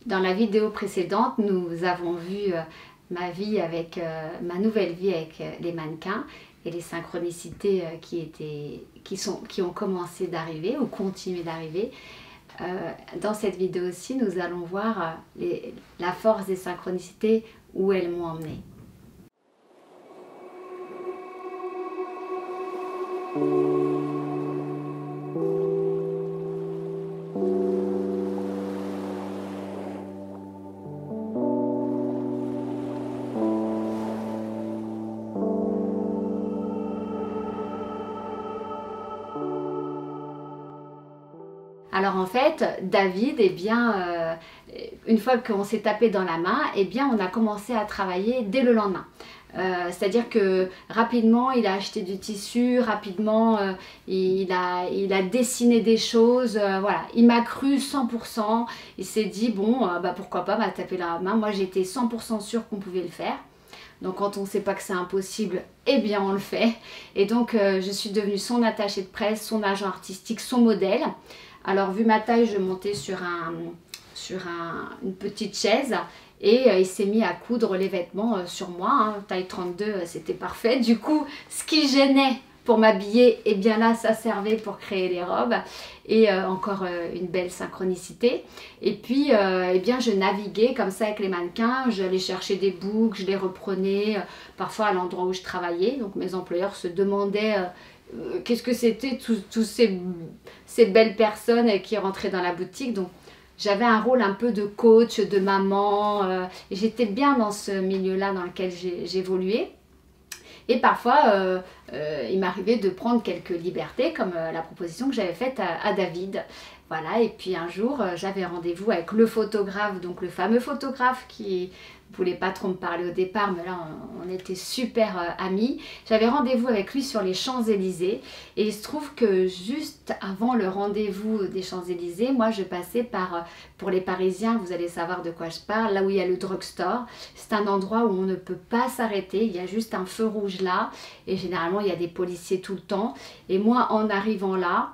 Dans la vidéo précédente, nous avons vu ma vie avec ma nouvelle vie avec les mannequins et les synchronicités qui ont commencé d'arriver ou continué d'arriver. Dans cette vidéo aussi, nous allons voir la force des synchronicités, où elles m'ont emmenée. Alors en fait, David, eh bien, une fois qu'on s'est tapé dans la main, eh bien, on a commencé à travailler dès le lendemain. C'est-à-dire que rapidement, il a acheté du tissu, rapidement, il a dessiné des choses, voilà. Il m'a cru 100%, il s'est dit, bon, pourquoi pas, taper la main. Moi, j'étais 100% sûre qu'on pouvait le faire. Donc quand on ne sait pas que c'est impossible, eh bien on le fait. Et donc je suis devenue son attachée de presse, son agent artistique, son modèle. Alors vu ma taille, je montais sur une petite chaise et il s'est mis à coudre les vêtements sur moi. Hein. Taille 32, c'était parfait. Du coup, ce qui gênait pour m'habiller, eh bien là, ça servait pour créer les robes. Et encore une belle synchronicité. Et puis, eh bien, je naviguais comme ça avec les mannequins. J'allais chercher des boucles, je les reprenais parfois à l'endroit où je travaillais. Donc mes employeurs se demandaient qu'est-ce que c'était tous ces belles personnes qui rentraient dans la boutique. Donc j'avais un rôle un peu de coach, de maman. Et j'étais bien dans ce milieu-là dans lequel j'évoluais. Et parfois, il m'arrivait de prendre quelques libertés, comme la proposition que j'avais faite à David. Voilà, et puis un jour, j'avais rendez-vous avec le photographe, donc le fameux photographe qui ne voulait pas trop me parler au départ, mais là, on était super amis. J'avais rendez-vous avec lui sur les Champs-Élysées, et il se trouve que juste avant le rendez-vous des Champs-Élysées, moi, je passais par, pour les Parisiens, vous allez savoir de quoi je parle, là où il y a le drugstore. C'est un endroit où on ne peut pas s'arrêter, il y a juste un feu rouge là, et généralement, il y a des policiers tout le temps. Et moi, en arrivant là,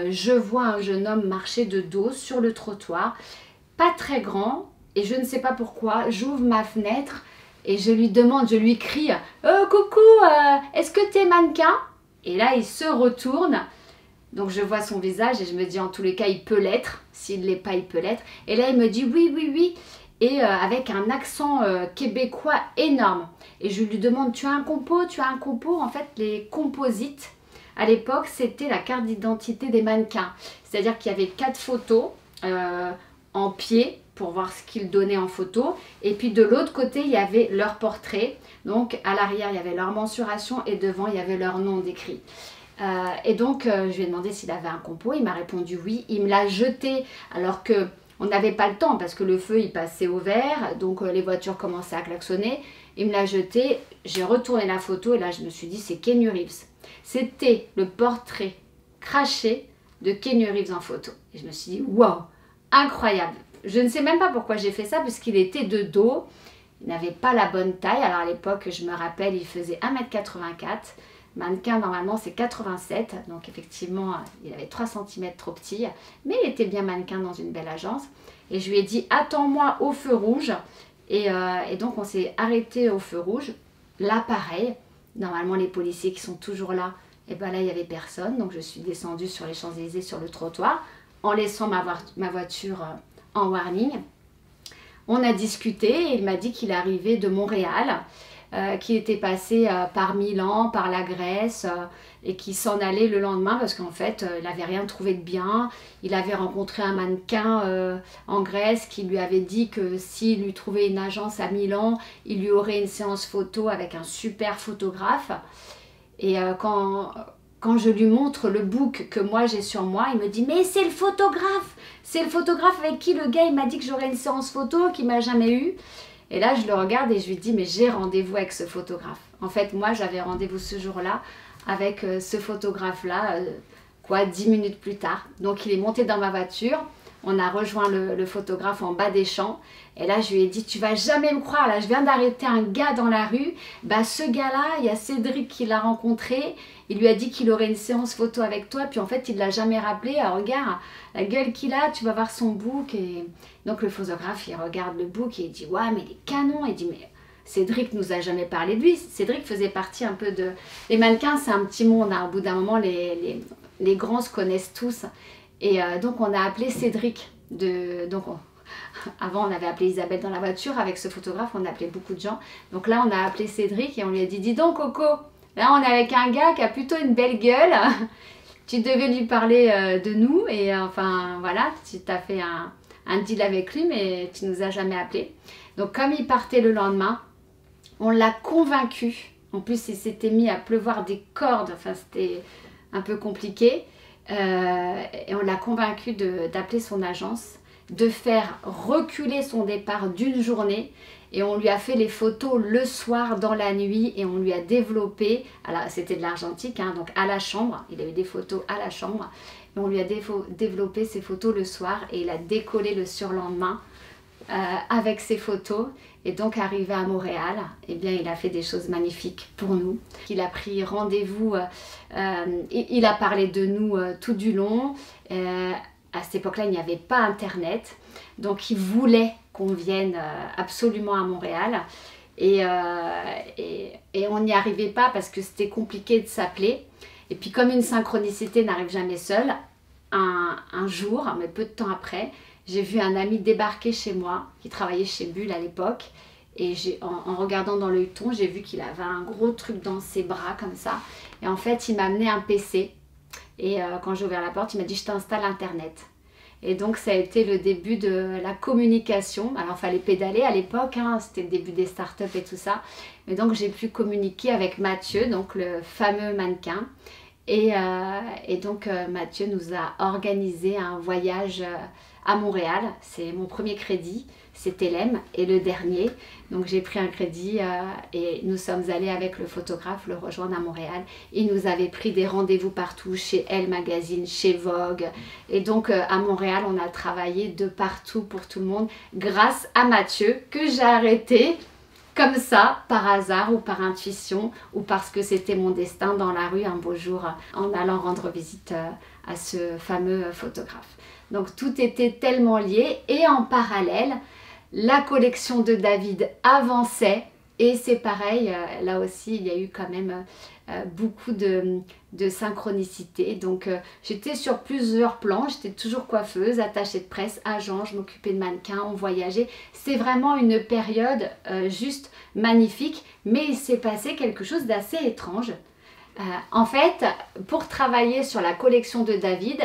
je vois un jeune homme marcher de dos sur le trottoir, pas très grand, et je ne sais pas pourquoi, j'ouvre ma fenêtre et je lui demande, je lui crie « Coucou, est-ce que tu es mannequin ?» Et là, il se retourne, donc je vois son visage et je me dis en tous les cas, il peut l'être, s'il ne l'est pas, il peut l'être. Et là, il me dit « Oui, oui, oui », et avec un accent québécois énorme. Et je lui demande « Tu as un compo? Tu as un compo ?» En fait, les composites, à l'époque, c'était la carte d'identité des mannequins. C'est-à-dire qu'il y avait 4 photos en pied pour voir ce qu'ils donnaient en photo. Et puis de l'autre côté, il y avait leur portrait. Donc à l'arrière, il y avait leur mensuration et devant, il y avait leur nom décrit. Et donc, je lui ai demandé s'il avait un compo. Il m'a répondu oui. Il me l'a jeté alors que on n'avait pas le temps parce que le feu, il passait au vert. Donc les voitures commençaient à klaxonner. Il me l'a jeté. J'ai retourné la photo et là, je me suis dit, c'est Keanu Reeves. C'était le portrait craché de Keanu Reeves en photo. Et je me suis dit, waouh, incroyable. Je ne sais même pas pourquoi j'ai fait ça, puisqu'il était de dos. Il n'avait pas la bonne taille. Alors à l'époque, je me rappelle, il faisait 1,84 m. Mannequin, normalement, c'est 87. Donc effectivement, il avait 3 cm trop petit. Mais il était bien mannequin dans une belle agence. Et je lui ai dit, attends-moi au feu rouge. Et donc, on s'est arrêté au feu rouge. Là, pareil. Normalement, les policiers qui sont toujours là, et bien là, il n'y avait personne. Donc, je suis descendue sur les Champs-Élysées, sur le trottoir, en laissant ma voiture en warning. On a discuté et il m'a dit qu'il arrivait de Montréal, qu'il était passé par Milan, par la Grèce, et qu'il s'en allait le lendemain parce qu'en fait, il n'avait rien trouvé de bien. Il avait rencontré un mannequin en Grèce qui lui avait dit que s'il lui trouvait une agence à Milan, il lui aurait une séance photo avec un super photographe. Et quand je lui montre le book que moi j'ai sur moi, il me dit « Mais c'est le photographe! C'est le photographe avec qui le gars il m'a dit que j'aurais une séance photo qu'il m'a jamais eu. » Et là, je le regarde et je lui dis « Mais j'ai rendez-vous avec ce photographe. » En fait, moi, j'avais rendez-vous ce jour-là avec ce photographe-là, 10 minutes plus tard. Donc, il est monté dans ma voiture. on a rejoint le photographe en bas des champs. Et là, je lui ai dit, tu vas jamais me croire, là, je viens d'arrêter un gars dans la rue. Bah, ce gars-là, il y a Cédric qui l'a rencontré. Il lui a dit qu'il aurait une séance photo avec toi. Puis en fait, il ne l'a jamais rappelé. Alors, regarde la gueule qu'il a, tu vas voir son book. Et donc, le photographe, il regarde le book et il dit, ouais, mais il est canon. Il dit, mais Cédric nous a jamais parlé de lui. Cédric faisait partie un peu de... Les mannequins, c'est un petit monde. Hein. Au bout d'un moment, les grands se connaissent tous. Et donc, on a appelé Cédric. Avant, on avait appelé Isabelle dans la voiture. Avec ce photographe, on appelait beaucoup de gens. Donc là, on a appelé Cédric et on lui a dit, dis donc Coco, là, on est avec un gars qui a plutôt une belle gueule. Tu devais lui parler de nous. Et enfin, voilà, tu t'as fait un deal avec lui, mais tu nous as jamais appelé. Donc, comme il partait le lendemain, on l'a convaincu. En plus, il s'était mis à pleuvoir des cordes. Enfin, c'était un peu compliqué. Et on l'a convaincu d'appeler son agence, de faire reculer son départ d'une journée, et on lui a fait les photos le soir dans la nuit et on lui a développé, c'était de l'argentique, hein, donc à la chambre, il a eu des photos à la chambre, et on lui a développé ses photos le soir et il a décollé le surlendemain avec ses photos. Et donc arrivé à Montréal, eh bien, il a fait des choses magnifiques pour nous. Il a pris rendez-vous, il a parlé de nous tout du long. À cette époque-là, il n'y avait pas Internet. Donc il voulait qu'on vienne absolument à Montréal. Et on n'y arrivait pas parce que c'était compliqué de s'appeler. Et puis comme une synchronicité n'arrive jamais seule, un jour, mais peu de temps après, j'ai vu un ami débarquer chez moi, qui travaillait chez Bulle à l'époque. Et en regardant dans l'œilleton, j'ai vu qu'il avait un gros truc dans ses bras comme ça. Et en fait, il m'a amené un PC. Et quand j'ai ouvert la porte, il m'a dit, je t'installe Internet. Et donc, ça a été le début de la communication. Alors, il fallait pédaler à l'époque, hein, c'était le début des startups et tout ça. Mais donc, j'ai pu communiquer avec Mathieu, donc le fameux mannequin. Et donc, Mathieu nous a organisé un voyage à Montréal. C'est mon premier crédit, c'était l'EM, et le dernier. Donc j'ai pris un crédit et nous sommes allés avec le photographe le rejoindre à Montréal. Il nous avait pris des rendez-vous partout, chez Elle Magazine, chez Vogue. Et donc à Montréal, on a travaillé de partout pour tout le monde grâce à Mathieu, que j'ai arrêté comme ça, par hasard ou par intuition, ou parce que c'était mon destin dans la rue un beau jour en allant rendre visite à ce fameux photographe. Donc tout était tellement lié, et en parallèle, la collection de David avançait, et c'est pareil, là aussi il y a eu quand même beaucoup de synchronicité. Donc j'étais sur plusieurs plans, j'étais toujours coiffeuse, attachée de presse, agent, je m'occupais de mannequins, on voyageait. C'est vraiment une période juste magnifique, mais il s'est passé quelque chose d'assez étrange. En fait, pour travailler sur la collection de David,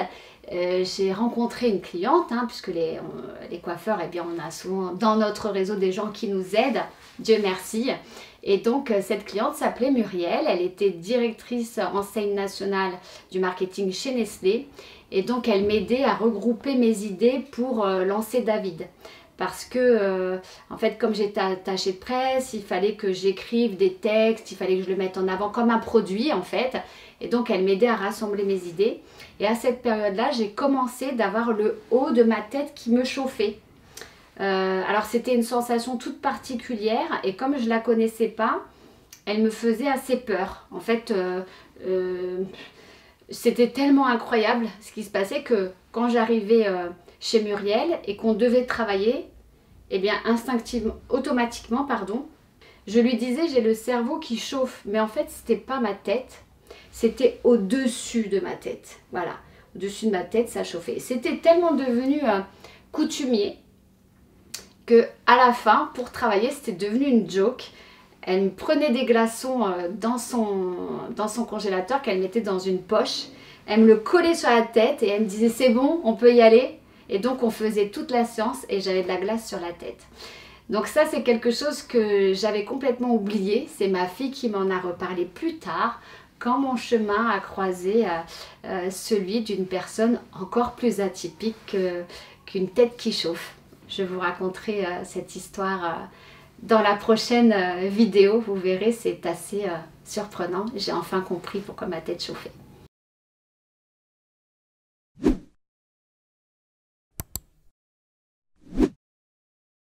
j'ai rencontré une cliente, hein, puisque les coiffeurs, eh bien, on a souvent dans notre réseau des gens qui nous aident, Dieu merci. Et donc cette cliente s'appelait Muriel, elle était directrice enseigne nationale du marketing chez Nestlé. Et donc elle m'aidait à regrouper mes idées pour lancer David. Parce que, en fait, comme j'étais attachée de presse, il fallait que j'écrive des textes, il fallait que je le mette en avant comme un produit, en fait. Et donc, elle m'aidait à rassembler mes idées. Et à cette période-là, j'ai commencé d'avoir le haut de ma tête qui me chauffait. Alors, c'était une sensation toute particulière. Et comme je ne la connaissais pas, elle me faisait assez peur. En fait, c'était tellement incroyable ce qui se passait que quand j'arrivais chez Muriel et qu'on devait travailler, eh bien instinctivement, automatiquement, pardon, je lui disais j'ai le cerveau qui chauffe, mais en fait c'était pas ma tête, c'était au-dessus de ma tête, voilà, au-dessus de ma tête ça chauffait. C'était tellement devenu coutumier que à la fin, pour travailler, c'était devenu une joke. Elle me prenait des glaçons dans son congélateur qu'elle mettait dans une poche, elle me le collait sur la tête et elle me disait c'est bon, on peut y aller. Et donc on faisait toute la séance et j'avais de la glace sur la tête. Donc ça c'est quelque chose que j'avais complètement oublié. C'est ma fille qui m'en a reparlé plus tard quand mon chemin a croisé celui d'une personne encore plus atypique qu'une tête qui chauffe. Je vous raconterai cette histoire dans la prochaine vidéo. Vous verrez, c'est assez surprenant. J'ai enfin compris pourquoi ma tête chauffait.